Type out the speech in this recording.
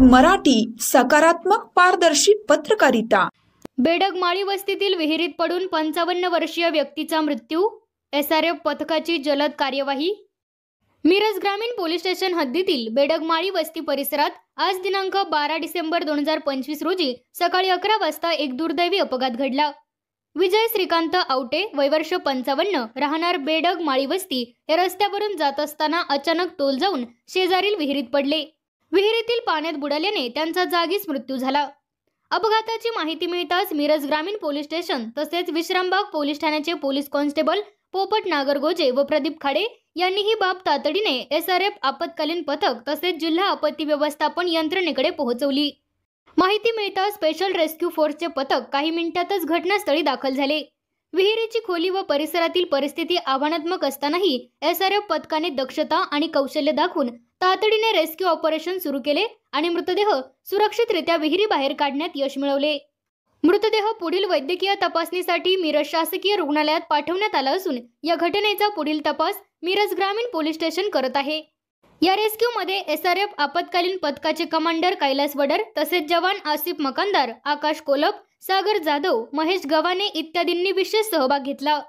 मराठी सकारात्मक पारदर्शी पत्रकारिता। बेडगमाळी वस्तीतील विहिरीत पडून 55 वर्षीय व्यक्तीचा मृत्यू। एसआरएफ पथकाची जलद कार्यवाही। मिरज ग्रामीण पोलीस स्टेशन हद्दीतील बेडगमाळी वस्ती परिसरात आज दिनांक 12 डिसेंबर 2025 रोजी सकाळी 11 वाजता एक दुर्दैवी अपघात घडला। विजय श्रीकांत आवटे, वय वर्ष 55, राहणार बेडगमाळी वस्ती, हे रस्त्यावरून जात असताना अचानक तोल जाऊन शेजारील विहिरीत पडले। विहिरीतील पाण्यात बुडाल्याने त्यांचा जागीच मृत्यू झाला। अपघाताची माहिती मिळताच मिरज ग्रामीण पोलीस स्टेशन तसेच विश्रामबाग पोलीस ठाण्याचे पोलीस कॉन्स्टेबल पोपट नागरगोजे व प्रदीप खाडे यांनी ही बाब तातडीने एसआरएफ आपत्कालीन पथक तसेच जिल्हा आपत्ती व्यवस्थापन यंत्रणेकडे पोहोचवली। माहिती मिळताच स्पेशल रेस्क्यू फोर्सचे पथक काही मिनिटातच घटनास्थळी दाखल झाले। विहिरीची खोली व परिसरातील परिस्थिती आव्हानात्मक असतानाही एसआरएफ पथकाने दक्षता आणि कौशल्य दाखवून तातडीने रेस्क्यू ऑपरेशन सुरू केले आणि मृतदेह सुरक्षितरित्या विहिरी बाहेर काढण्यात यश मिळवले। मृतदेह पुढील वैद्यकीय तपासणीसाठी मिरज शासकीय रुग्णालयात पाठवण्यात आला असून या घटनेचा पुढील तपास मिरज ग्रामीण पोलीस स्टेशन करत आहे। या रेस्क्यू मध्ये एसआरएफ आपत्कालीन पथकाचे कमांडर कैलास वडर तसेच जवान आसिफ मकानदार, आकाश कोलप, सागर जाधव, महेश गव्हाणे इत्यादींनी विशेष सहभाग घेतला।